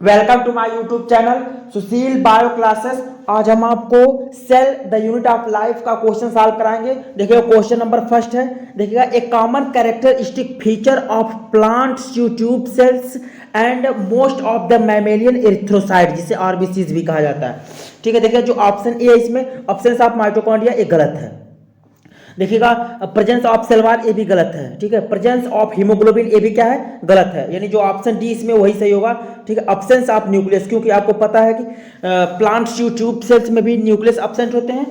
Welcome to my YouTube channel Sushil bio classes. आज हम आपको cell the unit of life का क्वेश्चन सॉल्व कराएंगे। देखिए क्वेश्चन नंबर फर्स्ट है, देखिएगा a common characteristic feature of plants tube cells and most of the mammalian erythrocyte, जिसे RBCs भी कहा जाता है। ठीक है, देखिए जो ऑप्शन ए है इसमें एब्सेंस ऑफ माइटोकॉन्ड्रिया ये गलत है। देखिएगा प्रेजेंस ऑफ सेल वॉल ये भी गलत है। ठीक है, प्रेजेंस ऑफ हीमोग्लोबिन ये भी क्या है, गलत है। यानी जो ऑप्शन डी इसमें वही सही होगा। ठीक है, एब्सेंस ऑफ न्यूक्लियस, क्योंकि आपको पता है कि प्लांट ट्यूब सेल्स में भी न्यूक्लियस एब्सेंट होते हैं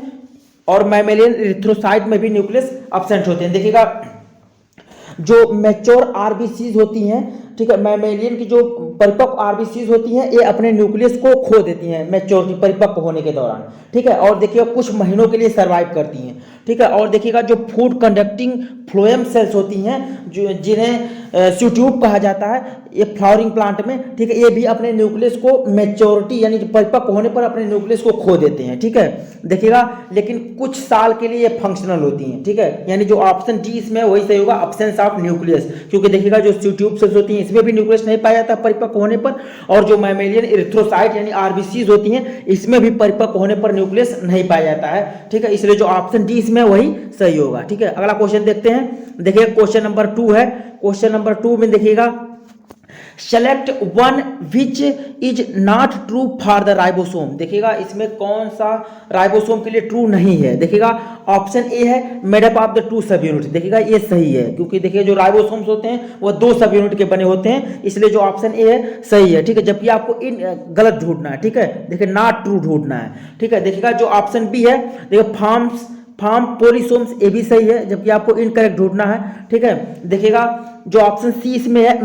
और मैमेलियन एरिथ्रोसाइट में भी न्यूक्लियस एब्सेंट होते हैं। देखिएगा जो मैच्योर आरबीसीज होती हैं, ठीक है, मैमेलियन की जो परिपक्व आरबीसीज होती हैं ये अपने न्यूक्लियस को खो देती हैं मैच्योरिटी परिपक्व होने के दौरान। ठीक है, और देखिएगा कुछ महीनों के लिए सर्वाइव करती हैं। ठीक है, और देखिएगा जो फूड कंडक्टिंग फ्लोएम सेल्स होती हैं जो जिन्हें ट्यूब कहा जाता है ये फ्लावरिंग प्लांट में, ठीक है, ये भी अपने न्यूक्लियस को मैच्योरिटी यानी परिपक्व होने पर अपने न्यूक्लियस को खो देते हैं। ठीक है, देखिएगा लेकिन कुछ साल के लिए ये फंक्शनल होती हैं। ठीक है, यानी जो ऑप्शन डी इसमें वही सही होगा, एब्सेंस ऑफ न्यूक्लियस, क्योंकि देखिएगा जो ट्यूब सेल्स होती हैं इसमें भी न्यूक्लियस नहीं पाया जाता परिपक्व होने पर, और जो मैमेलियन एरिथ्रोसाइट यानी आरबीसीज होती हैं इसमें भी परिपक्व होने पर न्यूक्लियस नहीं पाया जाता है। ठीक है, इसलिए जो ऑप्शन डी इसमें वही सही होगा। ठीक है, अगला क्वेश्चन देखते हैं। देखिए क्वेश्चन नंबर 2 है। क्वेश्चन नंबर 2 में देखिएगा select one which is not true for the ribosome. देखिएगा इसमें कौन सा राइबोसोम के लिए ट्रू नहीं है। देखिएगा ऑप्शन ए है मेड अप ऑफ द 2 सब यूनिट। देखिएगा ये सही है, क्योंकि देखिए जो राइबोसोम्स होते हैं वो 2 सब यूनिट के बने होते हैं, इसलिए जो ऑप्शन ए है सही है। ठीक है, जबकि आपको इन गलत ढूंढना है। ठीक है, देखिए नॉट ट्रू ढूंढना है। ठीक है, देखिएगा जो ऑप्शन बी है, देखिए फार्म पोलिसोम्स ये भी सही है, जबकि आपको इनकरेक्ट ढूंढना है। ठीक है, देखिएगा जो ऑप्शन सी इसमें है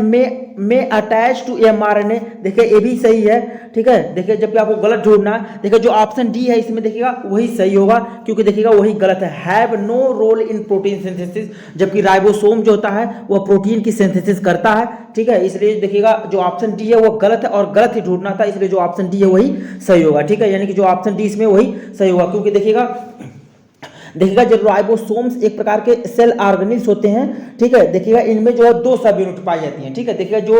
में अटैच टू एमआरएनए, देखिए ये भी सही है। ठीक है, देखिए जबकि आपको गलत ढूंढना है। देखिए जो ऑप्शन डी है इसमें देखिएगा वही सही होगा, क्योंकि देखिएगा वही गलत है, have no role in protein synthesis, जबकि राइबोसोम जो होता है वह प्रोटीन की सिंथेसिस करता है। ठीक है, इसलिए देखिएगा जो ऑप्शन डी है वो गलत है और गलत ही ढूंढना था, इसलिए जो ऑप्शन डी है वही सही होगा। ठीक है, यानी कि जो ऑप्शन डी इसमें वही सही होगा, क्योंकि देखिएगा जो राइबोसोम्स एक प्रकार के सेल ऑर्गेनेल्स होते हैं। ठीक है, देखिएगा इनमें जो है 2 सब यूनिट पाई जाती हैं। ठीक है, देखिएगा जो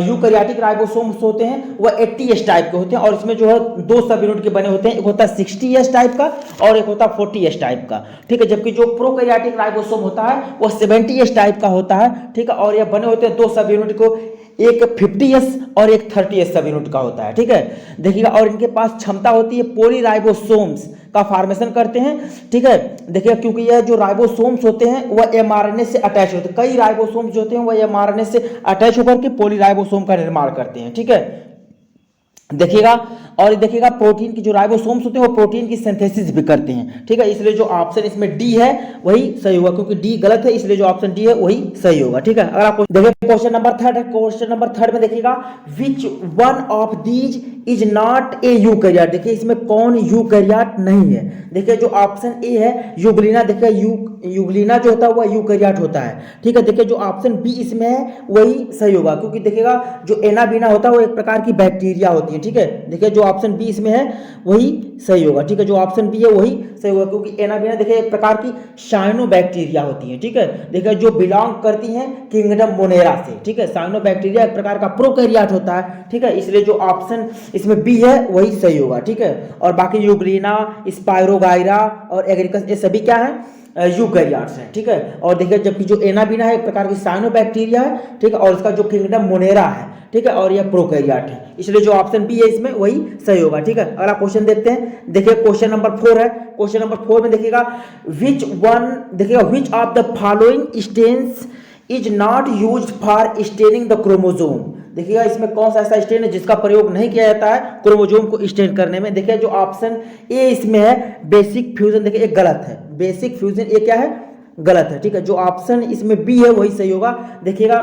यूकैरियोटिक राइबोसोम्स होते हैं वह 80S टाइप के होते हैं, और इसमें जो है 2 सब यूनिट के बने होते हैं, एक होता है 60S टाइप का और एक होता है 40S टाइप का। ठीक है, जबकि जो प्रोकैरियोटिक राइबोसोम होता है वह 70S टाइप का होता है। ठीक है, और यह बने होते हैं 2 सब यूनिट को, एक 50S और एक 30S सब यूनिट का होता है। ठीक है, देखिएगा और इनके पास क्षमता होती है पॉलीराइबोसोम्स का फॉर्मेशन करते हैं। ठीक है, देखिए क्योंकि यह जो राइबोसोम्स होते हैं वह एमआरएनए से अटैच होते हैं, कई राइबोसोम्स जो होते हैं वह एमआरएनए से अटैच होकर के पॉलीराइबोसोम का निर्माण करते हैं। ठीक है, देखिएगा और देखिएगा प्रोटीन की जो राइबोसोम्स होते हैं वो प्रोटीन की सिंथेसिस भी करते हैं। ठीक है, इसलिए जो ऑप्शन इसमें डी है वही सही होगा, क्योंकि डी गलत है, इसलिए जो ऑप्शन डी है वही सही होगा। ठीक है, अगर आप देखिए क्वेश्चन नंबर 3 है। क्वेश्चन नंबर 3 में देखिएगा which one of these is not a eukaryote. देखिए इसमें कौन यूकैरियोट नहीं है। देखिए जो ऑप्शन ए है यूग्लिना, देखिए यूग्लिना जो होता है वह यूकैरियोट होता है। ठीक है, देखिए जो ऑप्शन बी इसमें है वही सही होगा, क्योंकि देखिएगा जो एनाबीना होता है वो एक प्रकार की बैक्टीरिया होती है। ठीक है, देखिए जो ऑप्शन बी इसमें है वही सही होगा। ठीक है, जो ऑप्शन बी है वही सही होगा, क्योंकि एनाबीना देखिए एक प्रकार की साइनोबैक्टीरिया होती है। ठीक है, देखिए जो बिलोंग करती हैं किंगडम मोनेरा से। ठीक है, साइनोबैक्टीरिया एक प्रकार का प्रोकैरियोट होता है। ठीक है, इसलिए जो ऑप्शन इसमें बी है वही सही होगा। ठीक है, और बाकी यूग्लिना, स्पाइरोगाइरा और एग्रिकस ये सभी क्या है, यूकैरियोट्स हैं। ठीक है, और देखिए जबकि जो एनाबीना है एक प्रकार की साइनोबैक्टीरिया है। ठीक है, और इसका जो किंगडम मोनेरा है, ठीक है, और यह प्रोकैरियोट है, इसलिए जो ऑप्शन बी है इसमें वही सही होगा। ठीक है, अगला क्वेश्चन देखते हैं। देखिए क्वेश्चन नंबर 4 है। क्वेश्चन नंबर 4 में देखिएगा which of the following stains is not used for staining the chromosome. देखिएगा इसमें कौन सा ऐसा स्टेन है जिसका प्रयोग नहीं किया जाता है क्रोमोसोम को स्टेन करने में। देखिए जो ऑप्शन ए इसमें है बेसिक फ्यूजन, देखिए ये गलत है, बेसिक फ्यूजन ये क्या है, गलत है। ठीक है, जो ऑप्शन इसमें बी है वही सही होगा। देखिएगा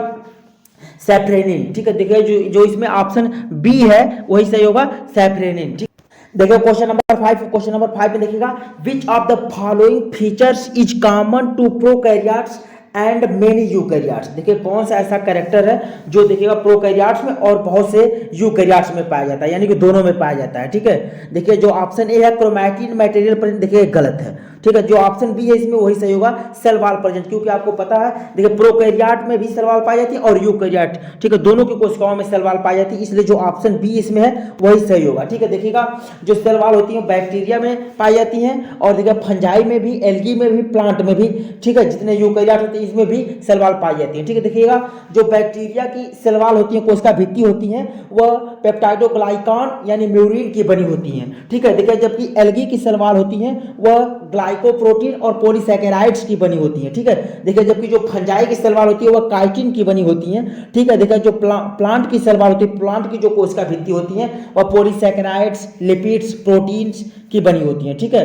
सैफ्रेनिन। ठीक है, देखिए जो इसमें ऑप्शन बी है वही सही होगा, सैफ्रेनिन। ठीक, देखिए क्वेश्चन नंबर 5। क्वेश्चन नंबर 5 में देखिएगा which of the following features is common to prokaryotes and many eukaryotes. देखिए कौन सा ऐसा कैरेक्टर है जो देखिएगा प्रोकैरियोट्स में और बहुत से यूकैरियोट्स में पाया जाता है, यानी कि दोनों में पाया जाता है। ठीक है, देखिए जो ऑप्शन ए है क्रोमैटिन मटेरियल प्रेजेंट, देखिए गलत है। ठीक है, जो ऑप्शन बी है इसमें वही सही होगा, सेल वॉल प्रेजेंट, क्योंकि आपको पता है देखिए प्रोकैरियोट में भी सेल वॉल पाई जाती है और यूकैरियोट, ठीक है, दोनों की कोशिकाओं में सेल वॉल पाई जाती है, इसलिए जो ऑप्शन बी इसमें है वही सही होगा। ठीक है, देखिएगा जो सेल वॉल होती है बैक्टीरिया में पाई जाती हैं और देखिए फंजाई में भी, एल्गी में भी, प्लांट में भी, ठीक है, जितने यूकैरियोट होते हैं इसमें भी सेल वॉल पाई जाती है। ठीक है, देखिएगा जो बैक्टीरिया की सेल वॉल होती है, कोशिका भित्ति होती है, वह पेप्टाइडोग्लाइकान यानी म्यूरिन की बनी होती हैं। ठीक है, देखिए जबकि एल्गी की सेल वॉल होती हैं वह ग्लाइकोप्रोटीन और पॉलीसैकेराइड्स की बनी होती हैं। ठीक है, देखिए जबकि जो फंजाई की सेल वॉल होती है वह काइटिन की बनी होती हैं। ठीक है, देखिए जो प्लांट की सेल वॉल होती है, प्लांट की जो कोशिका भित्ति होती है वह पॉलीसैकेराइड्स, लिपिड्स, प्रोटीन्स की बनी होती हैं। ठीक है,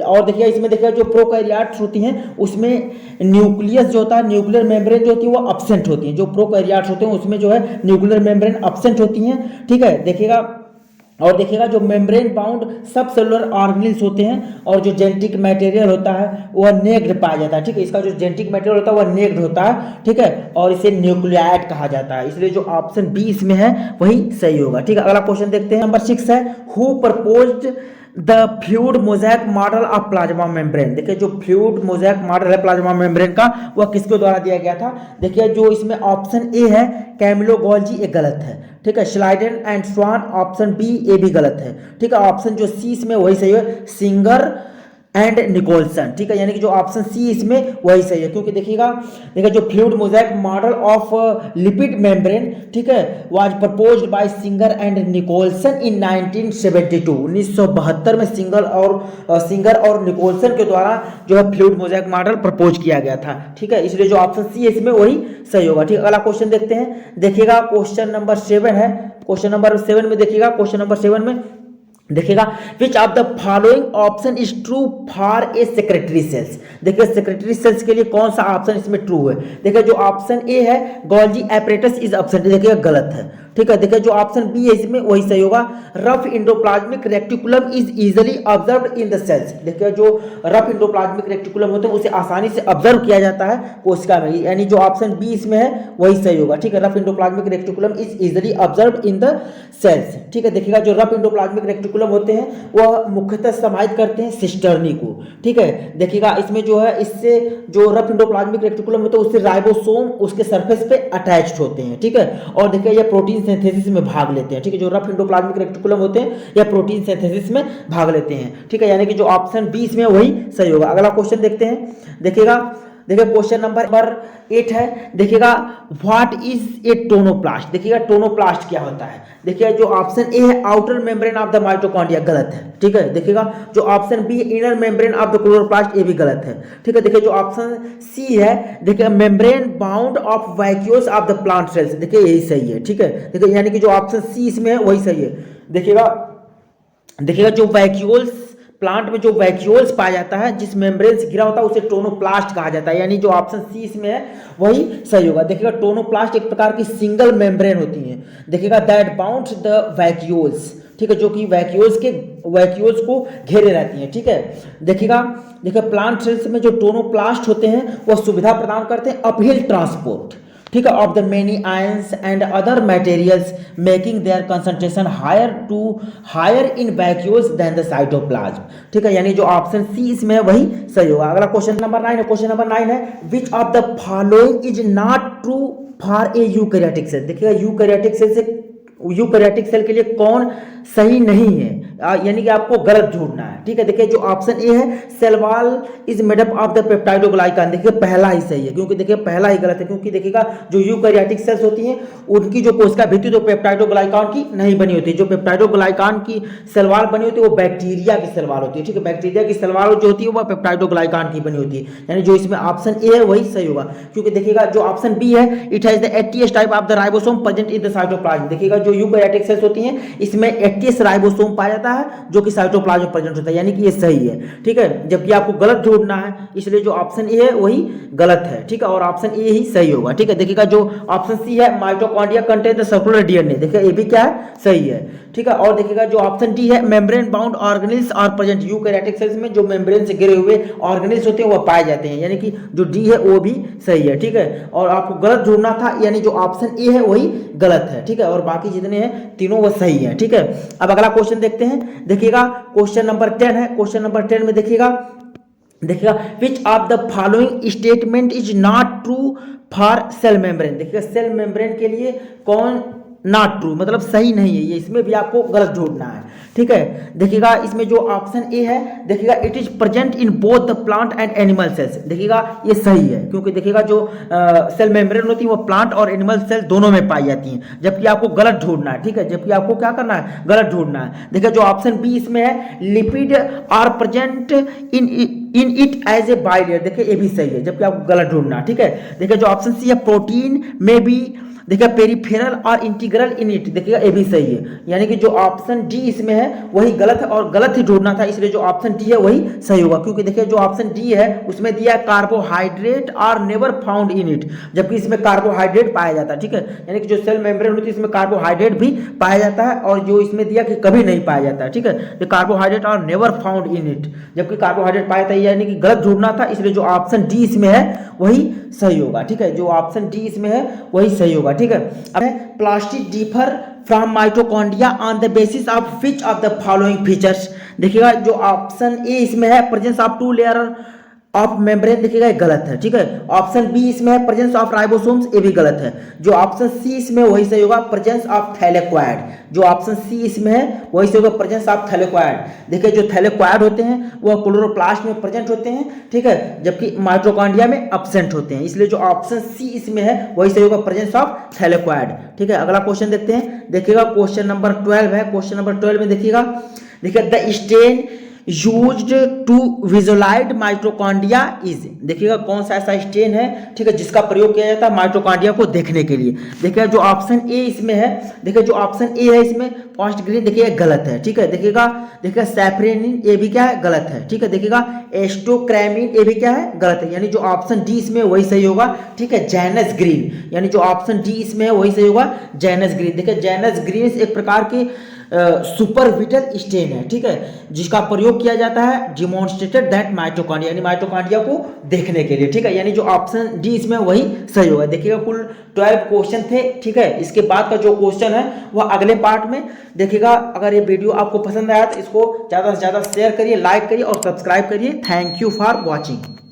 और देखिए इसमें देखिए जो प्रोकैरियोट्स होती हैं उसमें न्यूक्लियस जो होता है, न्यूक्लियर मेम्ब्रेन जो होती है वो एब्सेंट होती है। जो प्रोकैरियोट्स होते हैं उसमें जो है न्यूक्लियर मेम्ब्रेन एब्सेंट होती हैं। ठीक है, देखिएगा और देखिएगा जो मेम्ब्रेन बाउंड सब सेलुलर ऑर्गेनेल्स होते हैं और जो जेनेटिक मटेरियल होता है वह नेक्ड पाया जाता है। ठीक है, इसका जो जेनेटिक मटेरियल होता है वह नेक्ड होता है। ठीक है, और इसे न्यूक्लियाइड कहा जाता है, इसलिए जो ऑप्शन बी इसमें है वही सही होगा। ठीक है, अगला क्वेश्चन देखते हैं। नंबर 6 है, who proposed the fluid mosaic model of plasma membrane. देखिए जो फ्लूइड मोज़ेक मॉडल है प्लाज्मा मेम्ब्रेन का वह किसके द्वारा दिया गया था। देखिए जो इसमें ऑप्शन ए है कैमिलो गोल्जी, ये गलत है। ठीक है, श्लाइडन एंड स्वान, ऑप्शन बी ये भी गलत है। ठीक है, ऑप्शन जो सी इसमें वही सही है, सिंगर एंड निकोलसन। ठीक है, यानी कि जो ऑप्शन सी इसमें वही सही है, क्योंकि देखिएगा जो fluid mosaic model of lipid membrane, ठीक है, was proposed by Singer and Nicolson in 1972। 1972 में सिंगर और निकोलसन के द्वारा जो है फ्लूइड मोज़ेक मॉडल प्रपोज किया गया था। ठीक है, इसलिए जो ऑप्शन सी है इसमें वही सही होगा। ठीक है, अगला क्वेश्चन देखते हैं। देखिएगा क्वेश्चन नंबर 7 है, क्वेश्चन नंबर 7 में देखिएगा, क्वेश्चन नंबर 7 में देखिएगा which of the following option is true for a secretory cells. देखिए सेक्रेटरी सेल्स के लिए कौन सा ऑप्शन इसमें ट्रू है। देखिए जो ऑप्शन ए है गोल्जी एपरेटस इज ऑप्शन, देखिए गलत है। ठीक है, देखिए जो ऑप्शन बी है इसमें वही सही होगा, rough endoplasmic reticulum is easily observed in the cells. देखिए जो रफ इंडोप्लाज्मिक रेक्टिकुलम होते हैं उसे आसानी से ऑब्जर्व किया जाता है कोशिका में, यानी जो ऑप्शन बी इसमें है वही सही होगा। ठीक है, rough endoplasmic reticulum is easily observed in the cells. ठीक है, देखिएगा जो रफ इंडोप्लाज्मिक रेक्टिकुलम होते हैं वह मुख्यतः समाहित करते हैं सिस्टर्नी को। ठीक है, देखिएगा इसमें जो है इससे जो रफ इंडोप्लाज्मिक रेक्टिकुलम होता है उससे राइबोसोम उसके सरफेस पे अटैच्ड होते हैं। ठीक है, और देखिए ये प्रोटीन सिंथेसिस में भाग लेते हैं। ठीक है, जो रफ इंडोप्लाज्मिक रेक्टिकुलम होते हैं या प्रोटीन सिंथेसिस में भाग लेते हैं। ठीक है, यानी कि जो ऑप्शन बी इसमें वही सही होगा। अगला क्वेश्चन देखते हैं। देखिएगा क्वेश्चन नंबर 8 है, देखिएगा व्हाट इज ए टोनोप्लास्ट। देखिएगा टोनोप्लास्ट क्या होता है। देखिए जो ऑप्शन ए है outer membrane of the mitochondria, गलत है। ठीक है, देखिएगा जो ऑप्शन बी है inner membrane of the chloroplast, ये भी गलत है। ठीक है, देखिए जो ऑप्शन सी है, देखिए membrane bound of vacuoles of the plant cells, देखिए यही सही है। ठीक है, देखिए यानी कि जो ऑप्शन सी इसमें है वही सही है। देखिएगा जो वैक्यूल्स प्लांट में जो वैक्यूल्स पाया जाता है जिस मेम्ब्रेन से घिरा होता है उसे टोनोप्लास्ट कहा जाता है, यानी जो ऑप्शन सी इसमें है वही सही होगा। देखिएगा टोनोप्लास्ट एक प्रकार की सिंगल मेम्ब्रेन होती है, देखिएगा दैट बाउंड द वैक्यूल्स। ठीक है, जो कि वैक्यूल्स को घेरे रहती हैं। ठीक है, देखिए प्लांट सेल्स में जो टोनोप्लास्ट होते हैं वह सुविधा प्रदान करते हैं अपहिल ट्रांसपोर्ट, ठीक है, of the many ions and other materials making their concentration higher in vacuoles than the cytoplasm. ठीक है, यानी जो ऑप्शन सी इसमें है वही सही होगा। अगला क्वेश्चन नंबर 9 है, क्वेश्चन नंबर 9 है which of the following is not true for a eukaryotic cell. देखिएगा यूकैरियोटिक सेल के लिए कौन सही नहीं है, यानी कि आपको गलत ढूंढना है। ठीक है, देखिए जो ऑप्शन ए है cell wall is made up of the peptidoglycan, देखिए पहला ही सही है, क्योंकि देखिए पहला ही गलत है, क्योंकि देखिएगा जो यूकैरियोटिक सेल्स होती हैं उनकी जो कोशिका भित्ति तो पेप्टाइडोग्लाइकान की नहीं बनी होती। जो पेप्टाइडोग्लाइकान की सेल वॉल बनी होती है वो बैक्टीरिया की सेल वॉल होती है। ठीक है, बैक्टीरिया की सेल वॉल जो होती है वो पेप्टाइडोग्लाइकान की बनी होती है, यानी जो इसमें ऑप्शन ए है वही सही होगा। क्योंकि देखिएगा जो ऑप्शन बी है it has the 80s type of the ribosome present in the cytoplasm. देखिएगा जो यूकैरियोटिक सेल्स होती हैं इसमें 80s राइबोसोम पाया जाता है जो कि साइटोप्लाज्म में प्रेजेंट होता है, यानी कि ये सही है। ठीक है, जबकि आपको गलत ढूंढना है, इसलिए जो ऑप्शन ए है वही गलत है। ठीक है, और ऑप्शन ए ही सही होगा। ठीक है, देखिएगा जो ऑप्शन सी है mitochondria contain the circular DNA, देखिए ये भी क्या है सही है। ठीक है, और देखिएगा जो ऑप्शन डी है membrane bound organelles are present. Eukaryotic cells में जो मेम्ब्रेन से घिरे हुए ऑर्गेनेल्स होते हैं वो पाए जाते हैं, यानी कि जो डी है वो भी सही है। ठीक है, और आपको गलत ढूंढना था, यानी जो ऑप्शन ए है वही गलत है। ठीक है, और बाकी जितने हैं तीनों वो सही है। ठीक है, अब अगला क्वेश्चन देखते हैं। देखिएगा क्वेश्चन नंबर 10 है, क्वेश्चन नंबर 10 में देखिएगा देखिएगा which of the following statement is not true for sale membrane. देखिएगा सेल मेम्ब्रेन के लिए कौन नॉट ट्रू मतलब सही नहीं है, ये इसमें भी आपको गलत ढूंढना है। ठीक है, देखिएगा इसमें जो ऑप्शन ए है, देखिएगा it is present in both the plant and animal cells. देखिएगा ये सही है, क्योंकि देखिएगा जो सेल मेम्ब्रेन होती है वो प्लांट और एनिमल सेल दोनों में पाई जाती हैं, जबकि आपको गलत ढूंढना है। ठीक है, जबकि आपको क्या करना है, गलत ढूंढना है। देखिए जो ऑप्शन बी इसमें है, lipid are present in it as a bilayer. देखिए ये भी सही है, जबकि आपको गलत ढूंढना है। ठीक है, देखिए जो ऑप्शन सी है, प्रोटीन में बी, देखिए पेरिफेरल और इंटीग्रल इन इट। देखिएगा ये भी सही है, यानी कि जो ऑप्शन डी इसमें है वही गलत है और गलत ही ढूंढना था, इसलिए जो ऑप्शन डी है वही सही होगा। क्योंकि देखिए जो ऑप्शन डी है उसमें दिया है carbohydrate are never found in it, जबकि इसमें कार्बोहाइड्रेट पाया जाता है। ठीक है, यानी कि जो सेल मेम्ब्रेन होती है इसमें कार्बोहाइड्रेट भी पाया जाता है, और जो इसमें दिया कि कभी नहीं पाया जाता है। ठीक है, तो carbohydrate are never found in it, जबकि कार्बोहाइड्रेट पाया जाता है, यानी कि गलत ढूंढना था, इसलिए जो ऑप्शन डी इसमें है वही सही होगा। ठीक है, जो ऑप्शन डी इसमें है वही सही होगा। ठीक है, अब plastid differ from mitochondria on the basis of which of the following features. देखिएगा जो ऑप्शन ए इसमें है, presence of 2 layer of membrane, देखिएगा गलत है। ठीक है, ऑप्शन बी इसमें है, प्रेजेंस ऑफ राइबोसोम्स, ये भी गलत है। जो ऑप्शन सी इसमें वही सही होगा, प्रेजेंस ऑफ थैलेक्वाइड। जो ऑप्शन सी इसमें है वही सही होगा, प्रेजेंस ऑफ थैलेक्वाइड। देखिए जो थैलेक्वाइड होते हैं वो क्लोरोप्लास्ट में प्रेजेंट होते हैं। ठीक है, जबकि माइटोकॉन्ड्रिया में एब्सेंट होते हैं, इसलिए जो ऑप्शन सी इसमें है वही सही होगा, प्रेजेंस ऑफ थैलेक्वाइड। ठीक है, अगला क्वेश्चन देखते हैं। देखिएगा क्वेश्चन नंबर 12 है। क्वेश्चन नंबर 12 में देखिएगा, the stain used to visualize mitochondria is. देखिएगा कौन सा ऐसा स्टेन है, ठीक है, जिसका प्रयोग किया जाता है माइटोकॉन्ड्रिया को देखने के लिए। देखिएगा जो ऑप्शन ए इसमें है, देखिए जो ऑप्शन ए है इसमें फर्स्ट ग्रीन, देखिए गलत है। ठीक है, देखिएगा सैफरेनिन, ये भी क्या है, गलत है। ठीक है, देखिएगा एस्टोक्रामिन, ये भी क्या है, गलत है, यानी जो ऑप्शन डी इसमें वही सही होगा। ठीक है, जैनस ग्रीन, यानी जो ऑप्शन डी इसमें है वही सही होगा, जैनस ग्रीन। देखिए जैनस ग्रीन एक प्रकार के सुपरविटल स्टेन है। ठीक है, जिसका प्रयोग किया जाता है डिमॉन्स्ट्रेटेड दैट माइटोकॉन्ड्रिया, यानी माइटोकॉन्ड्रिया को देखने के लिए। ठीक है, यानी जो ऑप्शन डी इसमें वही सही होगा। देखिएगा कुल 12 क्वेश्चन थे। ठीक है, इसके बाद का जो क्वेश्चन है वह अगले पार्ट में देखिएगा। अगर ये वीडियो आपको पसंद आया तो इसको ज़्यादा से ज़्यादा शेयर करिए, लाइक करिए और सब्सक्राइब करिए। Thank you for watching.